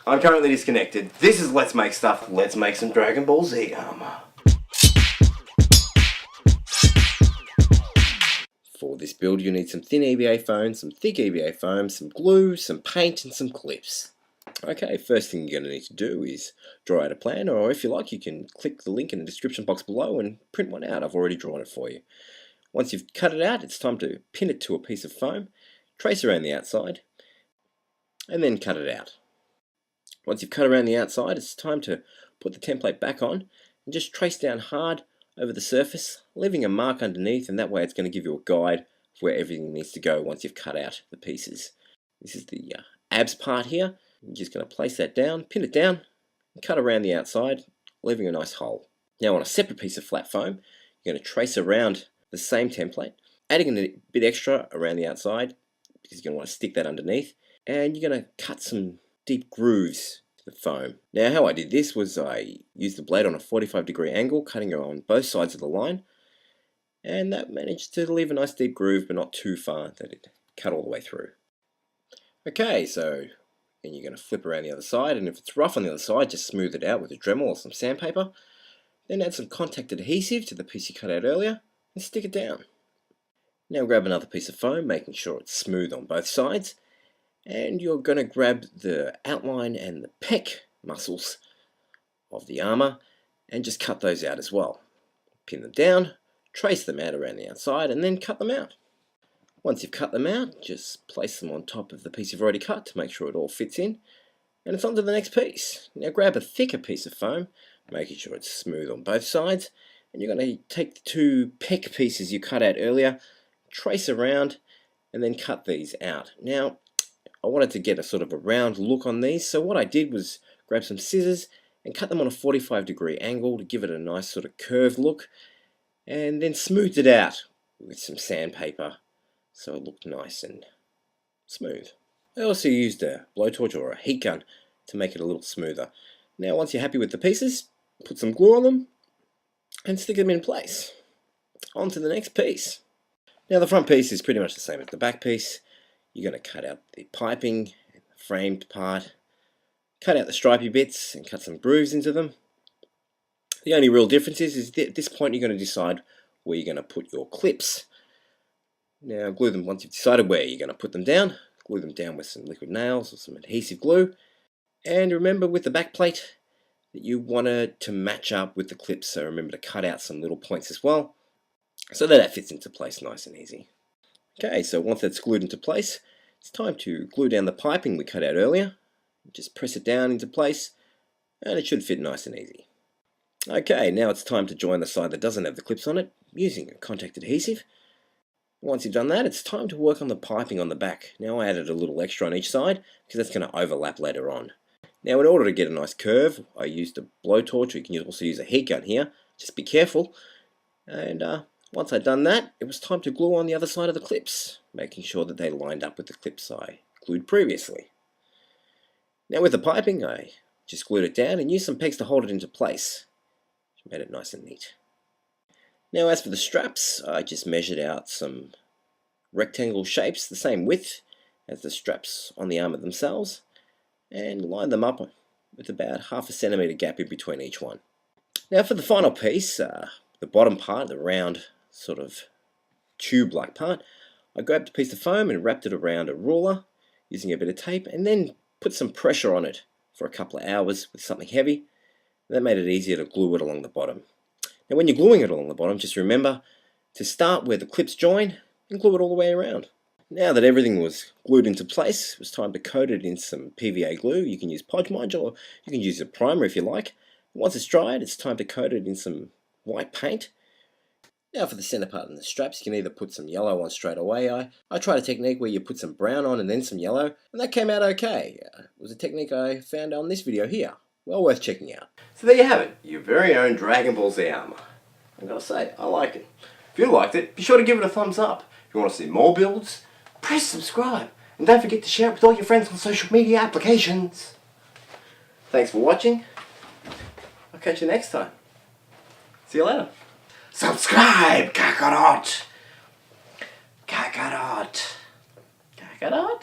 I'm currently disconnected. This is Let's Make Stuff. Let's make some Dragon Ball Z armor. For this build you need some thin EVA foam, some thick EVA foam, some glue, some paint and some clips. Okay, first thing you're going to need to do is draw out a plan, or if you like you can click the link in the description box below and print one out. I've already drawn it for you. Once you've cut it out, it's time to pin it to a piece of foam, trace around the outside, and then cut it out. Once you've cut around the outside, it's time to put the template back on and just trace down hard over the surface, leaving a mark underneath, and that way it's going to give you a guide of where everything needs to go once you've cut out the pieces. This is the abs part here. You're just going to place that down, pin it down, and cut around the outside, leaving a nice hole. Now on a separate piece of flat foam, you're going to trace around the same template, adding a bit extra around the outside because you're going to want to stick that underneath, and you're going to cut some deep grooves to the foam. Now how I did this was I used the blade on a 45-degree angle, cutting it on both sides of the line, and that managed to leave a nice deep groove but not too far that it cut all the way through. Okay, so then you're going to flip around the other side, and if it's rough on the other side just smooth it out with a Dremel or some sandpaper. Then add some contact adhesive to the piece you cut out earlier and stick it down. Now grab another piece of foam, making sure it's smooth on both sides, and you're going to grab the outline and the pec muscles of the armor and just cut those out as well. Pin them down, trace them out around the outside, and then cut them out. Once you've cut them out, just place them on top of the piece you've already cut to make sure it all fits in, and it's on to the next piece. Now grab a thicker piece of foam, making sure it's smooth on both sides, and you're going to take the two pec pieces you cut out earlier, trace around, and then cut these out. Now I wanted to get a sort of a round look on these, so what I did was grab some scissors and cut them on a 45-degree angle to give it a nice sort of curved look, and then smoothed it out with some sandpaper so it looked nice and smooth. I also used a blowtorch or a heat gun to make it a little smoother. Now once you're happy with the pieces, put some glue on them and stick them in place. On to the next piece. Now the front piece is pretty much the same as the back piece. You're going to cut out the piping, and the framed part, cut out the stripy bits and cut some grooves into them. The only real difference is that at this point you're going to decide where you're going to put your clips. Now glue them once you've decided where you're going to put them down. Glue them down with some liquid nails or some adhesive glue. And remember with the back plate that you want it to match up with the clips, so remember to cut out some little points as well, so that fits into place nice and easy. Okay, so once that's glued into place, it's time to glue down the piping we cut out earlier. Just press it down into place, and it should fit nice and easy. Okay, now it's time to join the side that doesn't have the clips on it, using a contact adhesive. Once you've done that, it's time to work on the piping on the back. Now I added a little extra on each side, because that's going to overlap later on. Now in order to get a nice curve, I used a blowtorch, or you can also use a heat gun here. Just be careful. And once I'd done that, it was time to glue on the other side of the clips, making sure that they lined up with the clips I glued previously. Now with the piping, I just glued it down and used some pegs to hold it into place, which made it nice and neat. Now as for the straps, I just measured out some rectangle shapes, the same width as the straps on the armor themselves, and lined them up with about ½ centimeter gap in between each one. Now for the final piece, the bottom part, the round sort of tube-like part, I grabbed a piece of foam and wrapped it around a ruler using a bit of tape, and then put some pressure on it for a couple of hours with something heavy. That made it easier to glue it along the bottom. Now when you're gluing it along the bottom, just remember to start where the clips join and glue it all the way around. Now that everything was glued into place, it was time to coat it in some PVA glue. You can use podge or you can use a primer if you like. Once it's dried, it's time to coat it in some white paint. Now for the center part and the straps, you can either put some yellow on straight away. I tried a technique where you put some brown on and then some yellow, and that came out okay. It was a technique I found on this video here. Well worth checking out. So there you have it, your very own Dragon Ball Z Armour. I've got to say, I like it. If you liked it, be sure to give it a thumbs up. If you want to see more builds, press subscribe. And don't forget to share it with all your friends on social media applications. Thanks for watching. I'll catch you next time. See you later. Subscribe, Kakarot! Kakarot! Kakarot?